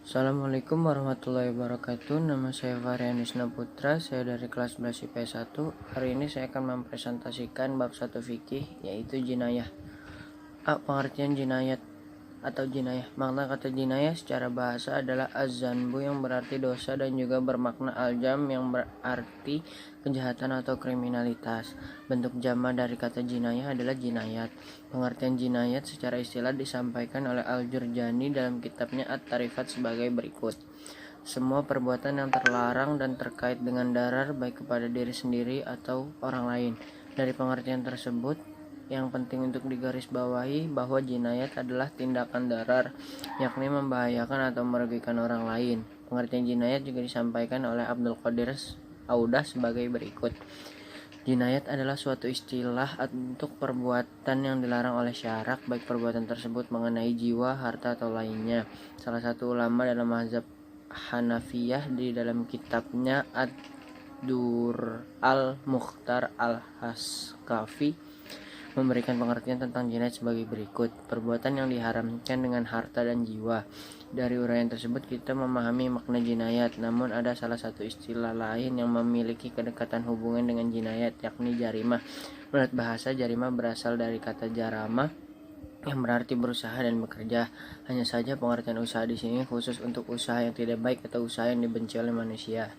Assalamualaikum warahmatullahi wabarakatuh. Nama saya Varianusna Putra. Saya dari kelas 11 IPS 1. Hari ini saya akan mempresentasikan bab 1 fikih, yaitu jinayah. Pengertian jinayat atau jinayah. Makna kata jinayah secara bahasa adalah az-zanbu yang berarti dosa dan juga bermakna al-jam yang berarti kejahatan atau kriminalitas. Bentuk jama dari kata jinayah adalah jinayat. Pengertian jinayat secara istilah disampaikan oleh Al-Jurjani dalam kitabnya At-Tarifat sebagai berikut. Semua perbuatan yang terlarang dan terkait dengan darar baik kepada diri sendiri atau orang lain. Dari pengertian tersebut, yang penting untuk digarisbawahi bahwa jinayat adalah tindakan darar, yakni membahayakan atau merugikan orang lain. Pengertian jinayat juga disampaikan oleh Abdul Qadir Audah sebagai berikut. Jinayat adalah suatu istilah untuk perbuatan yang dilarang oleh syarak, baik perbuatan tersebut mengenai jiwa, harta, atau lainnya. Salah satu ulama dalam mazhab Hanafiyah di dalam kitabnya Ad-Dur Al-Mukhtar Al-Haskafi memberikan pengertian tentang jinayat sebagai berikut. Perbuatan yang diharamkan dengan harta dan jiwa. Dari uraian tersebut kita memahami makna jinayat, namun ada salah satu istilah lain yang memiliki kedekatan hubungan dengan jinayat, yakni jarimah. Menurut bahasa, jarimah berasal dari kata jarama yang berarti berusaha dan bekerja. Hanya saja pengertian usaha di sini khusus untuk usaha yang tidak baik atau usaha yang dibenci oleh manusia.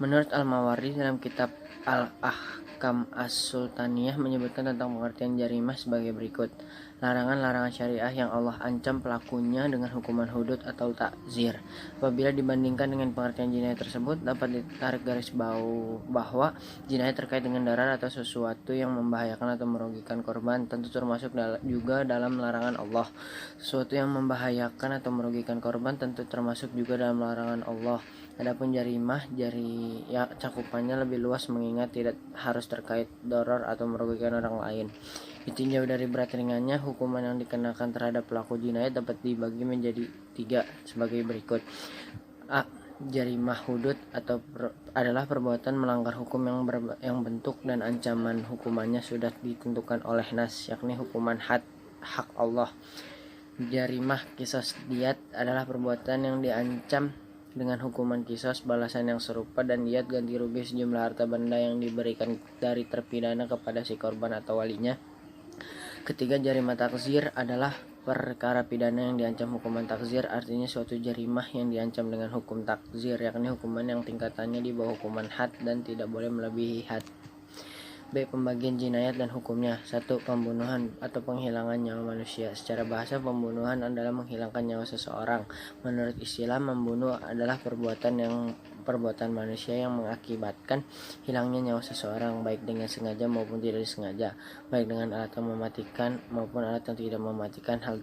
Menurut Al-Mawardi dalam kitab Al-Ahkam As-Sultaniyah menyebutkan tentang pengertian jarimah sebagai berikut. Larangan-larangan syariah yang Allah ancam pelakunya dengan hukuman hudud atau takzir. Apabila dibandingkan dengan pengertian jinayat tersebut, dapat ditarik garis bahwa jinayat terkait dengan darar atau sesuatu yang membahayakan atau merugikan korban tentu termasuk juga dalam larangan Allah. Sesuatu yang membahayakan atau merugikan korban tentu termasuk juga dalam larangan Allah. Adapun jarimah, cakupannya lebih luas mengingat tidak harus terkait darar atau merugikan orang lain. Ditinjau dari berat ringannya, hukuman yang dikenakan terhadap pelaku jinayat dapat dibagi menjadi 3 sebagai berikut. A. Jarimah hudud adalah perbuatan melanggar hukum yang bentuk dan ancaman hukumannya sudah ditentukan oleh nas, yakni hukuman hak Allah. Jarimah kisos diat adalah perbuatan yang diancam dengan hukuman kisos balasan yang serupa dan diat ganti rugi sejumlah harta benda yang diberikan dari terpidana kepada si korban atau walinya. Ketiga, jarimah takzir adalah perkara pidana yang diancam hukuman takzir, artinya suatu jarimah yang diancam dengan hukum takzir, yakni hukuman yang tingkatannya di bawah hukuman had dan tidak boleh melebihi had. B. Pembagian jinayat dan hukumnya. 1. Pembunuhan atau penghilangan nyawa manusia. Secara bahasa, pembunuhan adalah menghilangkan nyawa seseorang. Menurut istilah, membunuh adalah perbuatan manusia yang mengakibatkan hilangnya nyawa seseorang, baik dengan sengaja maupun tidak disengaja, baik dengan alat yang mematikan maupun alat yang tidak mematikan. Hal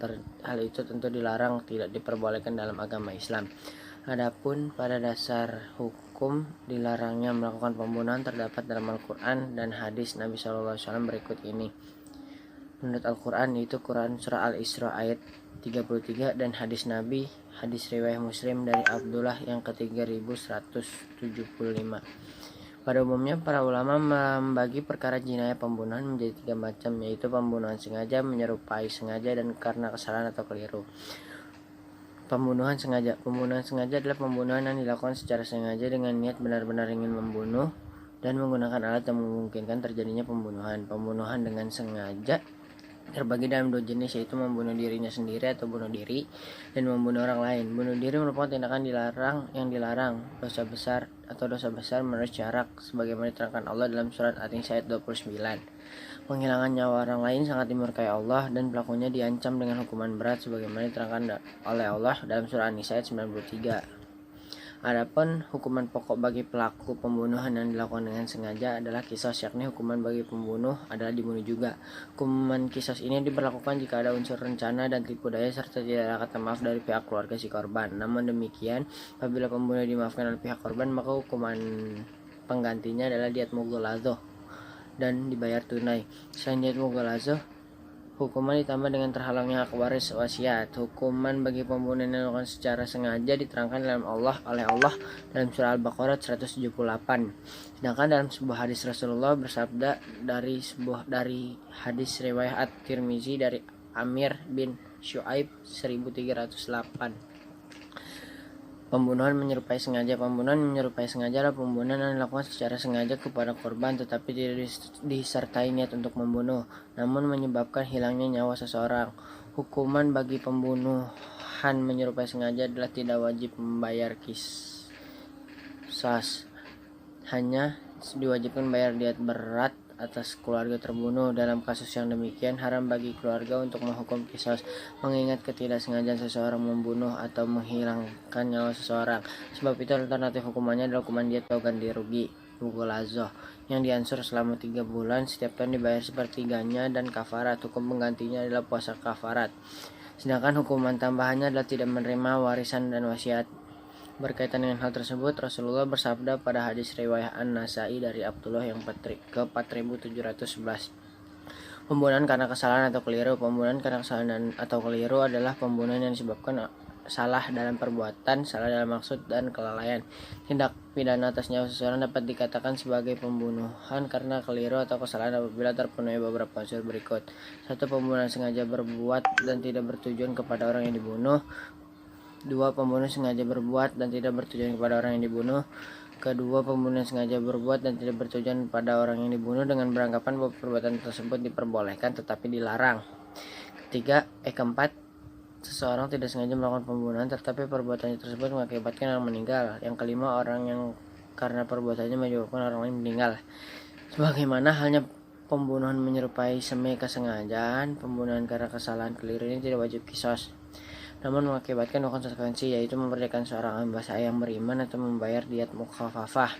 itu tentu dilarang, tidak diperbolehkan dalam agama Islam. Adapun pada dasar hukum dilarangnya melakukan pembunuhan terdapat dalam Al-Quran dan hadis Nabi SAW berikut ini. Menurut Al-Quran itu Quran Surah Al-Isra ayat 33 dan hadis Nabi, hadis riwayat Muslim dari Abdullah yang ke-3175. Pada umumnya para ulama membagi perkara jinayah pembunuhan menjadi 3 macam, yaitu pembunuhan sengaja, menyerupai sengaja, dan karena kesalahan atau keliru. Pembunuhan sengaja. Pembunuhan sengaja adalah pembunuhan yang dilakukan secara sengaja dengan niat benar-benar ingin membunuh dan menggunakan alat yang memungkinkan terjadinya pembunuhan. Pembunuhan dengan sengaja terbagi dalam 2 jenis, yaitu membunuh dirinya sendiri atau bunuh diri dan membunuh orang lain. Bunuh diri merupakan tindakan yang dilarang, dosa besar menurut syarak sebagaimana diterangkan Allah dalam surat An-Nisa ayat 29. Penghilangan nyawa orang lain sangat dimurkai Allah dan pelakunya diancam dengan hukuman berat sebagaimana diterangkan oleh Allah dalam surah An-Nisa ayat 93. Adapun hukuman pokok bagi pelaku pembunuhan yang dilakukan dengan sengaja adalah kisos, yakni hukuman bagi pembunuh adalah dibunuh juga. Hukuman kisos ini diberlakukan jika ada unsur rencana dan tipu daya serta tidak ada kata maaf dari pihak keluarga si korban. Namun demikian, apabila pembunuh dimaafkan oleh pihak korban, maka hukuman penggantinya adalah diat mughaladzah dan dibayar tunai. Selain diat mughaladzah, hukuman ditambah dengan terhalangnya hak waris wasiat. Hukuman bagi pembunuhan yang dilakukan secara sengaja diterangkan oleh Allah dalam surah Al-Baqarah 178. Sedangkan dalam sebuah hadis Rasulullah bersabda dari hadis riwayat At-Tirmizi dari Amir bin Syuaib 1308. Pembunuhan menyerupai sengaja. Pembunuhan menyerupai sengaja adalah pembunuhan yang dilakukan secara sengaja kepada korban tetapi tidak disertai niat untuk membunuh, namun menyebabkan hilangnya nyawa seseorang. Hukuman bagi pembunuhan menyerupai sengaja adalah tidak wajib membayar qisas. Hanya diwajibkan bayar diat berat atas keluarga terbunuh. Dalam kasus yang demikian, haram bagi keluarga untuk menghukum qisas, mengingat ketidaksengajaan seseorang membunuh atau menghilangkan nyawa seseorang. Sebab itu alternatif hukumannya adalah hukuman diat atau ganti rugi mughaladzah yang diansur selama 3 bulan, setiap tahun dibayar sepertiganya, dan kafarat. Hukum penggantinya adalah puasa kafarat. Sedangkan hukuman tambahannya adalah tidak menerima warisan dan wasiat. Berkaitan dengan hal tersebut, Rasulullah bersabda pada hadis riwayat An-Nasai dari Abdullah yang ke-4711. Pembunuhan karena kesalahan atau keliru. Pembunuhan karena kesalahan atau keliru adalah pembunuhan yang disebabkan salah dalam perbuatan, salah dalam maksud, dan kelalaian. Tindak pidana atas nyawa seseorang dapat dikatakan sebagai pembunuhan karena keliru atau kesalahan apabila terpenuhi beberapa unsur berikut. 1. Pembunuhan sengaja berbuat dan tidak bertujuan kepada orang yang dibunuh. 2. Pembunuh sengaja berbuat dan tidak bertujuan kepada orang yang dibunuh. Kedua, pembunuh sengaja berbuat dan tidak bertujuan pada orang yang dibunuh dengan beranggapan bahwa perbuatan tersebut diperbolehkan tetapi dilarang. Keempat, seseorang tidak sengaja melakukan pembunuhan tetapi perbuatannya tersebut mengakibatkan orang meninggal. Yang kelima, orang yang karena perbuatannya menyebabkan orang lain meninggal. Sebagaimana halnya pembunuhan menyerupai semi kesengajaan, pembunuhan karena kesalahan keliru ini tidak wajib qisas, namun mengakibatkan 2 konsekuensi, yaitu memerdekakan seorang hamba sah yang beriman atau membayar diat mukhafafah.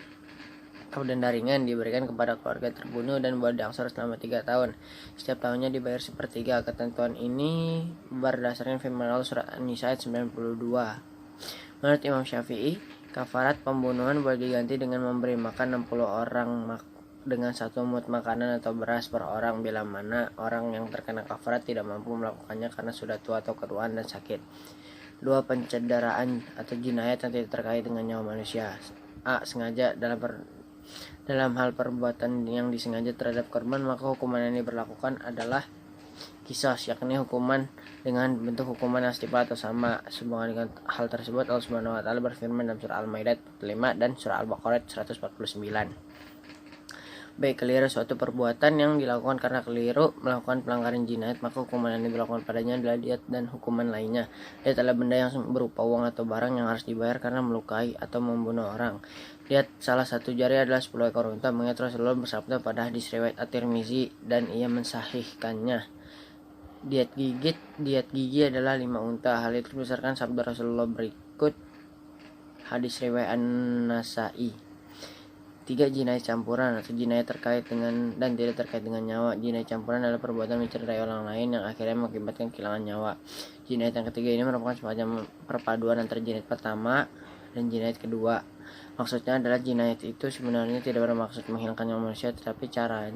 Denda ringan diberikan kepada keluarga terbunuh dan boleh diangsur selama 3 tahun. Setiap tahunnya dibayar sepertiga. Ketentuan ini berdasarkan firman Allah surat An-Nisa ayat 92. Menurut Imam Syafi'i, kafarat pembunuhan boleh diganti dengan memberi makan 60 orang dengan 1 mud makanan atau beras per orang, bila mana orang yang terkena kafarat tidak mampu melakukannya karena sudah tua atau keruan dan sakit. 2. Pencederaan atau jinayat yang tidak terkait dengan nyawa manusia. A. Sengaja dalam hal perbuatan yang disengaja terhadap korban, maka hukuman yang diberlakukan adalah qisas, yakni hukuman dengan bentuk hukuman yang setimpal atau sama. Sehubungan dengan hal tersebut, Allah Subhanahu wa taala berfirman dalam surah Al-Maidah 45 dan surah Al-Baqarah 149. B. Keliru. Suatu perbuatan yang dilakukan karena keliru melakukan pelanggaran jinayat, maka hukuman yang diberlakukan padanya adalah diat dan hukuman lainnya. Diat adalah benda yang berupa uang atau barang yang harus dibayar karena melukai atau membunuh orang. Diat salah satu jari adalah 10 ekor unta, mengingat Rasulullah bersabda pada hadis riwayat At-Tirmizi dan ia mensahihkannya. Diat gigi adalah 5 unta. Hal itu berdasarkan sabda Rasulullah berikut hadis riwayat An-Nasai. 3. Jinayat campuran atau jinayat terkait dengan dan tidak terkait dengan nyawa. Jinayat campuran adalah perbuatan mencederai orang lain yang akhirnya mengakibatkan kehilangan nyawa. Jinayat yang ketiga ini merupakan semacam perpaduan antara jinayat pertama dan jinayat kedua. Maksudnya adalah jinayat itu sebenarnya tidak bermaksud menghilangkan nyawa manusia, tetapi secara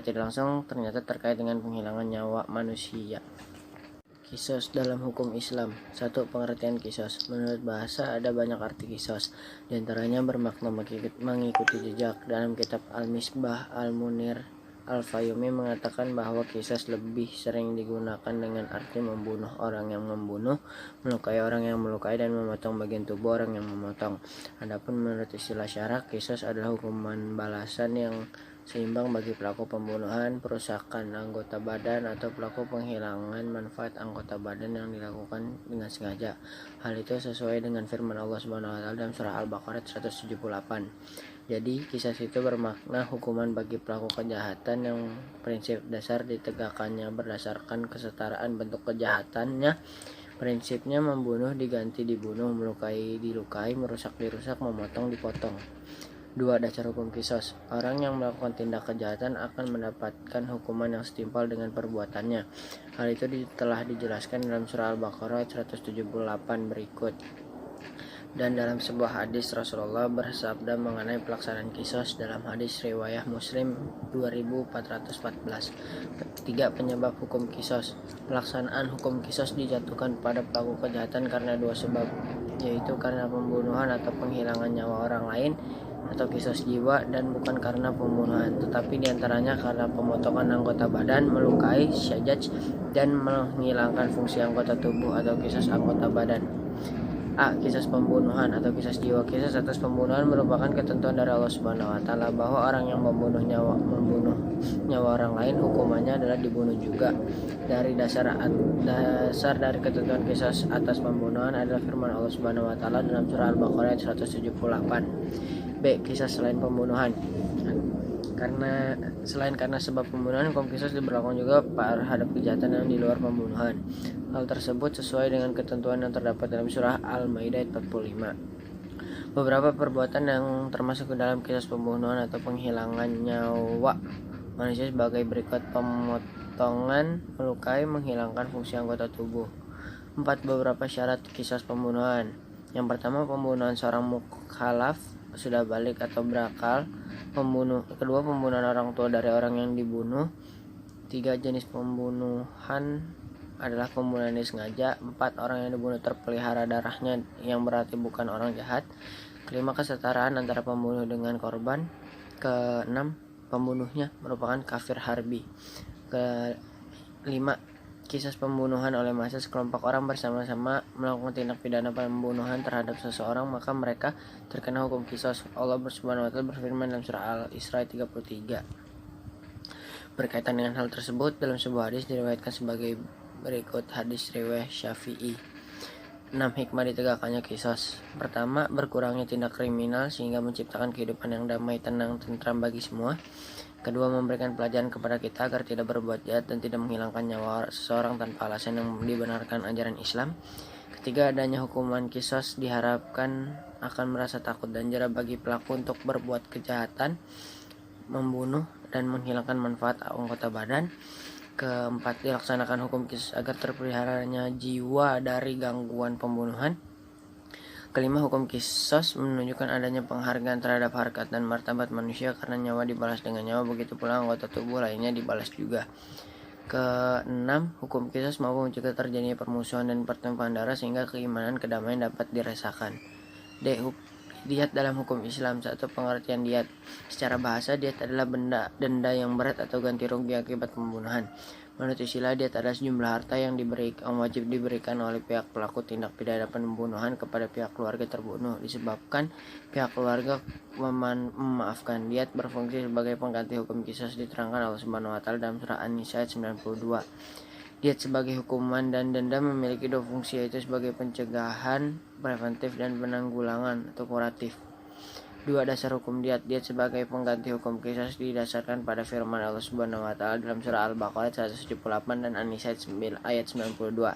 tidak langsung ternyata terkait dengan penghilangan nyawa manusia. Qisas dalam hukum Islam. 1. Pengertian qisas. Menurut bahasa ada banyak arti qisas. Di antaranya bermakna mengikuti jejak. Dalam kitab Al-Misbah Al-Munir, Al-Fayyumi mengatakan bahwa qisas lebih sering digunakan dengan arti membunuh orang yang membunuh, melukai orang yang melukai, dan memotong bagian tubuh orang yang memotong. Adapun menurut istilah syara, qisas adalah hukuman balasan yang seimbang bagi pelaku pembunuhan, perusakan anggota badan, atau pelaku penghilangan manfaat anggota badan yang dilakukan dengan sengaja. Hal itu sesuai dengan firman Allah Subhanahu wa taala dalam surah Al-Baqarah 178. Jadi, qisas itu bermakna hukuman bagi pelaku kejahatan yang prinsip dasar ditegakkannya berdasarkan kesetaraan bentuk kejahatannya. Prinsipnya membunuh diganti dibunuh, melukai dilukai, merusak dirusak, memotong dipotong. 2. Dasar hukum qisas. Orang yang melakukan tindak kejahatan akan mendapatkan hukuman yang setimpal dengan perbuatannya. Hal itu telah dijelaskan dalam surah Al-Baqarah 178 berikut. Dan dalam sebuah hadis Rasulullah bersabda mengenai pelaksanaan qisas dalam hadis riwayat Muslim 2414. 3. Penyebab hukum qisas. Pelaksanaan hukum qisas dijatuhkan pada pelaku kejahatan karena 2 sebab, yaitu karena pembunuhan atau penghilangan nyawa orang lain atau qisas jiwa, dan bukan karena pembunuhan, tetapi diantaranya karena pemotongan anggota badan, melukai, syajaj, dan menghilangkan fungsi anggota tubuh atau qisas anggota badan. A. Kisas pembunuhan atau kisas jiwa. Kisas atas pembunuhan merupakan ketentuan dari Allah Subhanahu wa taala bahwa orang yang membunuh nyawa orang lain hukumannya adalah dibunuh juga. Dari dasar dari ketentuan kisas atas pembunuhan adalah firman Allah Subhanahu wa taala dalam surah Al-Baqarah ayat 178. B. Kisas selain pembunuhan. Karena sebab pembunuhan, hukum kisas diberlakukan juga terhadap kejahatan yang di luar pembunuhan. Hal tersebut sesuai dengan ketentuan yang terdapat dalam surah Al-Maidah ayat 45. Beberapa perbuatan yang termasuk ke dalam kisas pembunuhan atau penghilangan nyawa manusia sebagai berikut: pemotongan, melukai, menghilangkan fungsi anggota tubuh. 4. Beberapa syarat kisas pembunuhan. Yang pertama, pembunuhan seorang mukhalaf sudah balik atau berakal. Kedua, pembunuhan orang tua dari orang yang dibunuh. 3. Jenis pembunuhan adalah pembunuhan disengaja. 4. Orang yang dibunuh terpelihara darahnya, yang berarti bukan orang jahat. Kelima, kesetaraan antara pembunuh dengan korban. Keenam, pembunuhnya merupakan kafir harbi. Kelima, kisas pembunuhan oleh massa. Sekelompok orang bersama-sama melakukan tindak pidana pembunuhan terhadap seseorang, maka mereka terkena hukum kisas. Allah Subhanahu wa taala berfirman dalam surah Al-Isra 33. Berkaitan dengan hal tersebut, dalam sebuah hadis diriwayatkan sebagai berikut. Hadis riwayat Syafi'i. 6. Hikmah ditegakkannya kisas. Pertama, berkurangnya tindak kriminal sehingga menciptakan kehidupan yang damai, tenang, tentram bagi semua. Kedua, memberikan pelajaran kepada kita agar tidak berbuat jahat dan tidak menghilangkan nyawa seseorang tanpa alasan yang dibenarkan ajaran Islam. Ketiga, adanya hukuman kisas diharapkan akan merasa takut dan jera bagi pelaku untuk berbuat kejahatan, membunuh, dan menghilangkan manfaat anggota badan. Keempat, dilaksanakan hukum kisas agar terpeliharanya jiwa dari gangguan pembunuhan. Kelima, hukum kisas menunjukkan adanya penghargaan terhadap harkat dan martabat manusia karena nyawa dibalas dengan nyawa, begitu pula anggota tubuh lainnya dibalas juga. Keenam, hukum kisas mampu mencegah terjadinya permusuhan dan pertumpahan darah sehingga keimanan kedamaian dapat dirasakan. D. Diat dalam hukum Islam. 1. Pengertian diat. Secara bahasa, diat adalah denda yang berat atau ganti rugi akibat pembunuhan. Menurut istilah, diat adalah sejumlah harta yang wajib diberikan oleh pihak pelaku tindak pidana pembunuhan kepada pihak keluarga terbunuh disebabkan pihak keluarga memaafkan. Diat berfungsi sebagai pengganti hukum kisas diterangkan Allah Subhanahu wa taala dalam surah An-Nisa ayat 92. Diat sebagai hukuman dan denda memiliki dua fungsi, yaitu sebagai pencegahan, preventif, dan penanggulangan atau kuratif. 2. Dasar hukum diat. Diat sebagai pengganti hukum kisas didasarkan pada firman Allah Subhanahu wa taala dalam surah Al-Baqarah 178 dan An-Nisa ayat 92.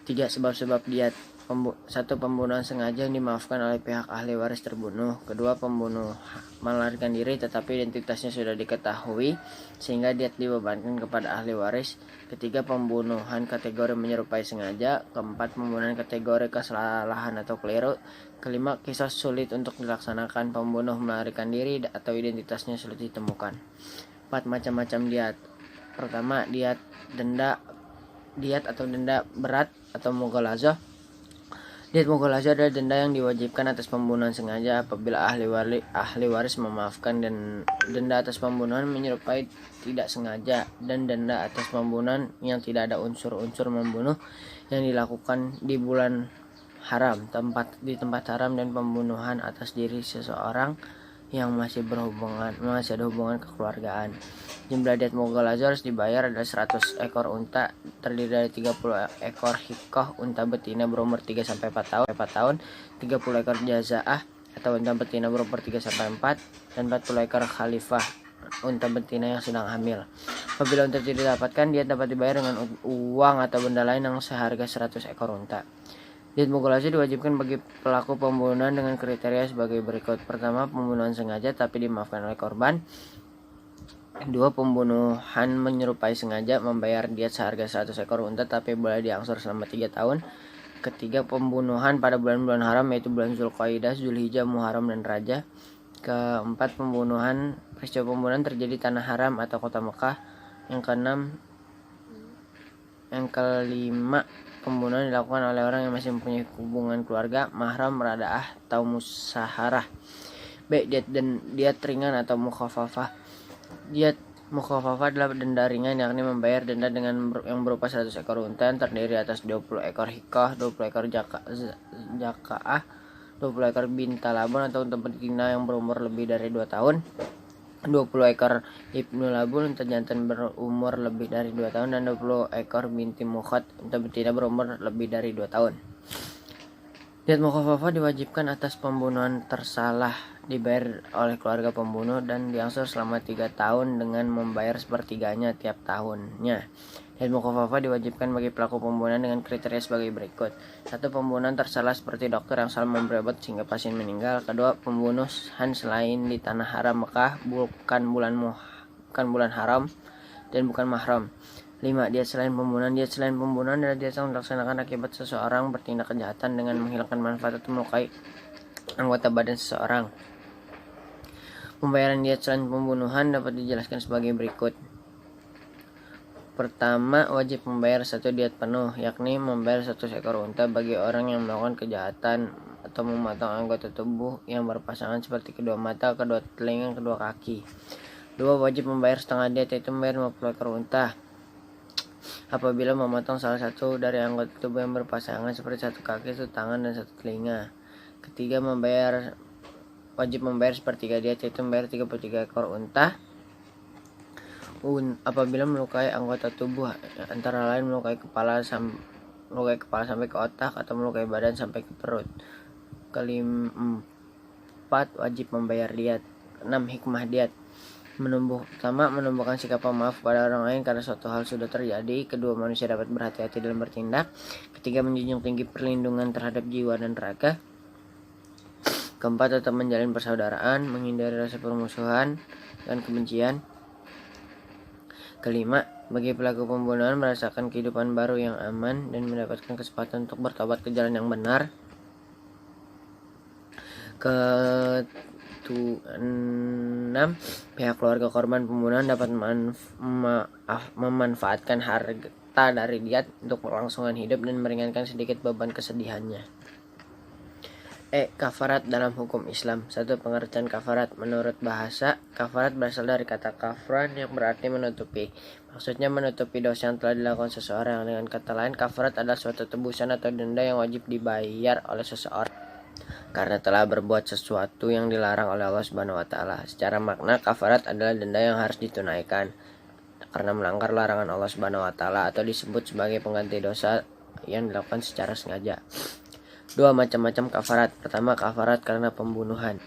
3. Sebab-sebab diat. 1. Pembunuhan sengaja yang dimaafkan oleh pihak ahli waris terbunuh. Kedua, pembunuh melarikan diri tetapi identitasnya sudah diketahui sehingga diat dibebankan kepada ahli waris. Ketiga, pembunuhan kategori menyerupai sengaja. Keempat, pembunuhan kategori kesalahan atau keliru. Kelima, kisas sulit untuk dilaksanakan. Pembunuh melarikan diri atau identitasnya sulit ditemukan. 4. Macam-macam diat. Pertama, diat atau denda berat atau mughalazah. Diat mughalazah adalah denda yang diwajibkan atas pembunuhan sengaja apabila ahli waris memaafkan, dan denda atas pembunuhan menyerupai tidak sengaja, dan denda atas pembunuhan yang tidak ada unsur-unsur membunuh yang dilakukan di bulan haram, di tempat haram, dan pembunuhan atas diri seseorang yang masih ada hubungan kekeluargaan. Jumlah diat mughalazah harus dibayar adalah 100 ekor unta, terdiri dari 30 ekor hikoh unta betina berumur 3-4 tahun, 30 ekor jazaah atau unta betina berumur 3-4, dan 40 ekor khalifah unta betina yang sedang hamil. Apabila unta tidak didapatkan, diat dapat dibayar dengan uang atau benda lain yang seharga 100 ekor unta. Diat mughalazah diwajibkan bagi pelaku pembunuhan dengan kriteria sebagai berikut. Pertama, pembunuhan sengaja tapi dimaafkan oleh korban. 2. Pembunuhan menyerupai sengaja, membayar diat seharga 100 ekor unta tapi boleh diangsur selama 3 tahun. Ketiga, pembunuhan pada bulan-bulan haram, yaitu bulan Zulqaidah, Zulhijjah, Muharram, dan Rajab. Keempat, peristiwa pembunuhan terjadi di tanah haram atau kota Mekah. Yang kelima, pembunuhan dilakukan oleh orang yang masih mempunyai hubungan keluarga, mahram, radaah, atau musaharah. B. Diat ringan atau mukhafafah. Diat Mukhafafah adalah denda ringan, yakni membayar denda yang berupa 100 ekor unta yang terdiri atas 20 ekor hikoh, 20 ekor jakaah, 20 ekor binta labun atau unta betina yang berumur lebih dari 2 tahun, 20 ekor ibnu labun unta jantan berumur lebih dari 2 tahun, dan 20 ekor binti mukhat unta betina berumur lebih dari 2 tahun. Diyat mukhafafah diwajibkan atas pembunuhan tersalah dibayar oleh keluarga pembunuh dan diangsur selama 3 tahun dengan membayar sepertiganya tiap tahunnya. Diyat mukhafafah diwajibkan bagi pelaku pembunuhan dengan kriteria sebagai berikut. 1. Pembunuhan tersalah seperti dokter yang salah memberi obat sehingga pasien meninggal. 2. Pembunuhan selain di tanah haram Mekah, bukan bulan haram dan bukan mahram. 5. Diyat selain pembunuhan adalah diyat yang dilaksanakan akibat seseorang bertindak kejahatan dengan menghilangkan manfaat atau melukai anggota badan seseorang. Pembayaran diyat selain pembunuhan dapat dijelaskan sebagai berikut. Pertama, wajib membayar 1 diyat penuh, yakni membayar 1 ekor unta bagi orang yang melakukan kejahatan atau memotong anggota tubuh yang berpasangan seperti kedua mata, kedua telinga, kedua kaki. 2. Wajib membayar setengah diyat, yaitu membayar 50 ekor unta apabila memotong salah satu dari anggota tubuh yang berpasangan seperti 1 kaki, 1 tangan, dan 1 telinga. Ketiga, wajib membayar sepertiga diyat, yaitu membayar 33 ekor unta apabila melukai anggota tubuh, antara lain melukai kepala sampai ke otak atau melukai badan sampai ke perut. Keempat, wajib membayar diyat. 6. Hikmah diyat. Pertama, menumbuhkan sikap pemaaf pada orang lain karena suatu hal sudah terjadi. Kedua, manusia dapat berhati-hati dalam bertindak. Ketiga, menjunjung tinggi perlindungan terhadap jiwa dan raga. Keempat, tetap menjalin persaudaraan, menghindari rasa permusuhan dan kebencian. Kelima, bagi pelaku pembunuhan merasakan kehidupan baru yang aman dan mendapatkan kesempatan untuk bertobat ke jalan yang benar. Keenam, pihak keluarga korban pembunuhan dapat memanfaatkan harta dari diyat untuk kelangsungan hidup dan meringankan sedikit beban kesedihannya. Kafarat dalam hukum Islam. 1. Pengertian kafarat. Menurut bahasa, kafarat berasal dari kata kafran yang berarti menutupi. Maksudnya menutupi dosa yang telah dilakukan seseorang. Dengan kata lain, kafarat adalah suatu tebusan atau denda yang wajib dibayar oleh seseorang karena telah berbuat sesuatu yang dilarang oleh Allah Subhanahu wa taala. Secara makna, kafarat adalah denda yang harus ditunaikan karena melanggar larangan Allah Subhanahu wa taala atau disebut sebagai pengganti dosa yang dilakukan secara sengaja. 2. Macam-macam kafarat. Pertama, kafarat karena pembunuhan.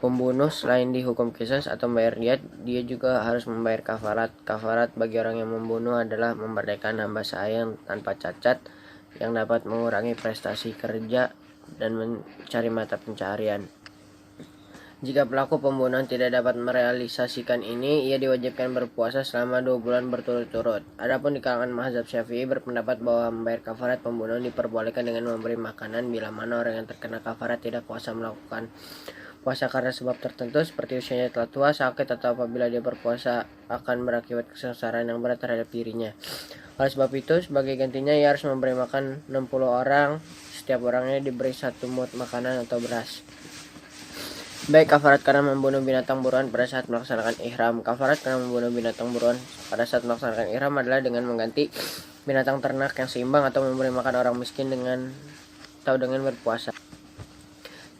Pembunuh selain dihukum qisas atau membayar diyat, dia juga harus membayar kafarat. Kafarat bagi orang yang membunuh adalah memerdekakan hamba sahaya yang tanpa cacat yang dapat mengurangi prestasi kerja dan mencari mata pencaharian. Jika pelaku pembunuhan tidak dapat merealisasikan ini, ia diwajibkan berpuasa selama 2 bulan berturut-turut. Adapun di kalangan mazhab Syafi'i berpendapat bahwa membayar kafarat pembunuhan diperbolehkan dengan memberi makanan bila mana orang yang terkena kafarat tidak kuasa melakukan puasa karena sebab tertentu seperti usianya telah tua, sakit, atau apabila dia berpuasa akan berakibat kesengsaraan yang berat terhadap dirinya. Oleh sebab itu, sebagai gantinya ia harus memberi makan 60 orang. Setiap orangnya diberi 1 mut makanan atau beras. Baik kafarat karena membunuh binatang buruan pada saat melaksanakan ihram. Kafarat karena membunuh binatang buruan pada saat melaksanakan ihram adalah dengan mengganti binatang ternak yang seimbang atau memberi makan orang miskin dengan berpuasa.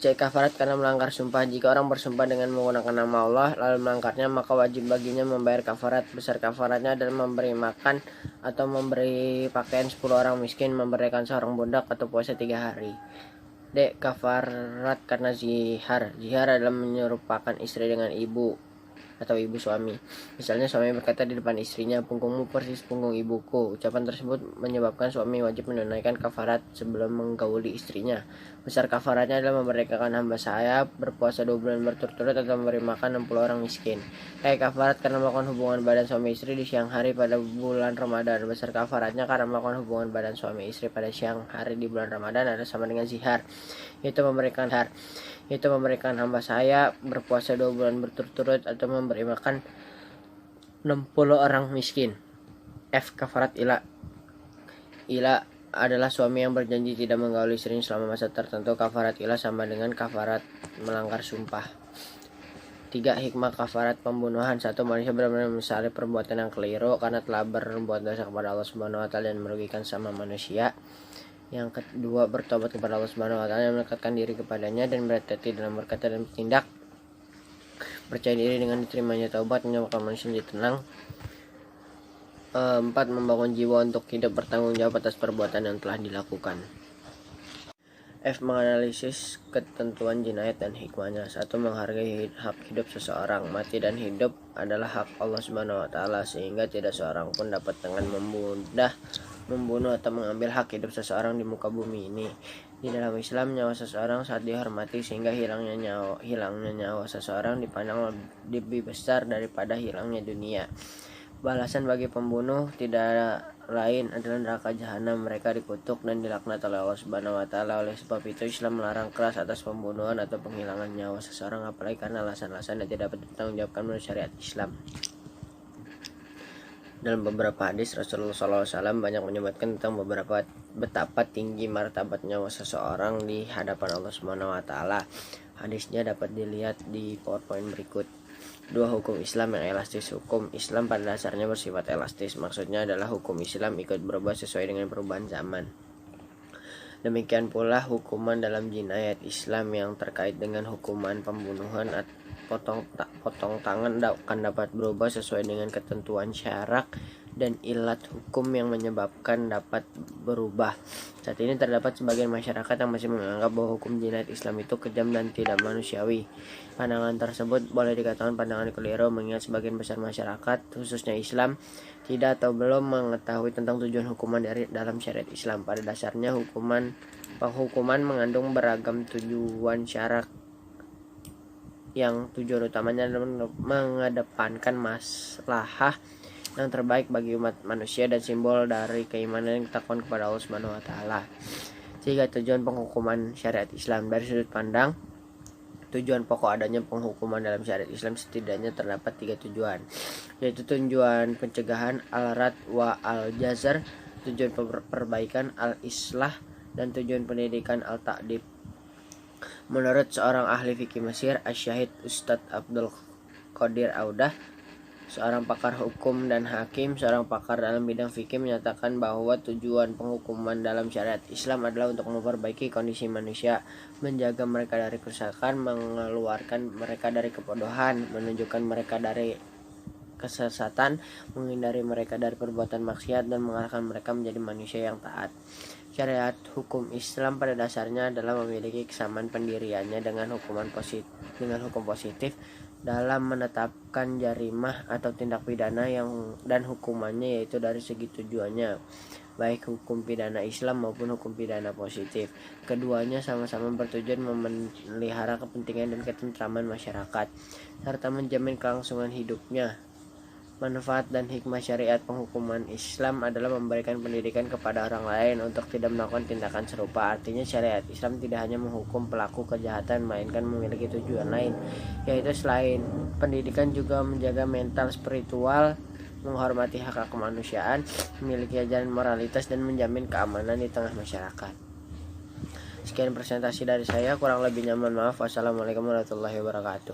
Kafarat karena melanggar sumpah. Jika orang bersumpah dengan menggunakan nama Allah lalu melanggarnya, maka wajib baginya membayar kafarat. Besar kafaratnya adalah memberi makan atau memberi pakaian 10 orang miskin, memberikan seorang budak, atau puasa 3 hari. Kafarat karena zihar. Zihar adalah menyerupakan istri dengan ibu atau ibu suami. Misalnya suami berkata di depan istrinya, "Punggungmu persis punggung ibuku." Ucapan tersebut menyebabkan suami wajib menunaikan kafarat sebelum menggauli istrinya. Besar kafaratnya adalah memerdekakan hamba sahaya, berpuasa 2 bulan berturut-turut, atau memberi makan 60 orang miskin. Kafarat karena melakukan hubungan badan suami istri di siang hari pada bulan Ramadan. Besar kafaratnya karena melakukan hubungan badan suami istri pada siang hari di bulan Ramadan adalah sama dengan zihar, yaitu memberikan hamba sahaya, berpuasa 2 bulan berturut-turut, atau memberi makan 60 orang miskin. Kafarat ila. Ila adalah suami yang berjanji tidak menggauli istrinya selama masa tertentu. Kafarat ila sama dengan kafarat melanggar sumpah. 3. Hikmah kafarat pembunuhan. 1. Manusia benar-benar menyesali perbuatan yang keliru karena telah berbuat dosa kepada Allah Subhanahu wa taala dan merugikan sama manusia. Yang kedua, bertobat kepada Allah Subhanahu wa taala dan mendekatkan diri kepadanya dan berhati-hati dalam berkata dan bertindak. Percaya diri dengan diterimanya taubat menyebabkan manusia menjadi tenang. 4. Membangun jiwa untuk hidup bertanggung jawab atas perbuatan yang telah dilakukan. F. Menganalisis ketentuan jinayat dan hikmahnya. 1. Menghargai hak hidup seseorang. Mati dan hidup adalah hak Allah Subhanahu wa taala, sehingga tidak seorang pun dapat dengan mudah membunuh atau mengambil hak hidup seseorang di muka bumi ini. Di dalam Islam, nyawa seseorang saat dihormati, sehingga hilangnya nyawa seseorang dipandang lebih besar daripada hilangnya dunia. Balasan bagi pembunuh tidak lain adalah neraka jahanam. Mereka dikutuk dan dilaknat oleh Allah Subhanahu wa taala. Oleh sebab itu Islam melarang keras atas pembunuhan atau penghilangan nyawa seseorang, apalagi karena alasan-alasan yang tidak dapat dipertanggungjawabkan menurut syariat Islam. Dalam beberapa hadis, Rasulullah SAW banyak menyebutkan tentang betapa tinggi martabat nyawa seseorang di hadapan Allah Subhanahu wa taala. Hadisnya dapat dilihat di PowerPoint berikut. 2. Hukum Islam yang elastis. Hukum Islam pada dasarnya bersifat elastis. Maksudnya adalah hukum Islam ikut berubah sesuai dengan perubahan zaman. Demikian pula hukuman dalam jinayat Islam yang terkait dengan hukuman pembunuhan atau potong tangan akan dapat berubah sesuai dengan ketentuan syarak dan ilat hukum yang menyebabkan dapat berubah. Saat ini terdapat sebagian masyarakat yang masih menganggap bahwa hukum jinayat Islam itu kejam dan tidak manusiawi. Pandangan tersebut boleh dikatakan pandangan keliru, mengingat sebagian besar masyarakat, khususnya Islam, tidak atau belum mengetahui tentang tujuan hukuman dari dalam syariat Islam. Pada dasarnya penghukuman mengandung beragam tujuan syarak yang tujuan utamanya adalah mengedepankan maslahah yang terbaik bagi umat manusia dan simbol dari keimanan yang ketakwaan kepada Allah Subhanahu wa taala. Sehingga tujuan penghukuman syariat Islam dari sudut pandang tujuan pokok adanya penghukuman dalam syariat Islam setidaknya terdapat 3 tujuan, yaitu tujuan pencegahan al-rad wa al-jazar, tujuan perbaikan al-islah, dan tujuan pendidikan al-ta'dib. Menurut seorang ahli fikih Mesir, Asy-Syahid Ustadz Abdul Qadir Audah, seorang pakar hukum dan hakim, seorang pakar dalam bidang fikih, menyatakan bahwa tujuan penghukuman dalam syariat Islam adalah untuk memperbaiki kondisi manusia, menjaga mereka dari kerusakan, mengeluarkan mereka dari kebodohan, menunjukkan mereka dari kesesatan, menghindari mereka dari perbuatan maksiat, dan mengarahkan mereka menjadi manusia yang taat. Syariat hukum Islam pada dasarnya adalah memiliki kesamaan pendiriannya dengan hukum positif dalam menetapkan jarimah atau tindak pidana dan hukumannya, yaitu dari segi tujuannya, baik hukum pidana Islam maupun hukum pidana positif. Keduanya sama-sama bertujuan memelihara kepentingan dan ketentraman masyarakat serta menjamin kelangsungan hidupnya. Manfaat dan hikmah syariat penghukuman Islam adalah memberikan pendidikan kepada orang lain untuk tidak melakukan tindakan serupa. Artinya syariat Islam tidak hanya menghukum pelaku kejahatan, melainkan memiliki tujuan lain, yaitu selain pendidikan juga menjaga mental spiritual, menghormati hak kemanusiaan, memiliki ajaran moralitas, dan menjamin keamanan di tengah masyarakat. Sekian presentasi dari saya, kurang lebihnya mohon maaf. Wassalamualaikum warahmatullahi wabarakatuh.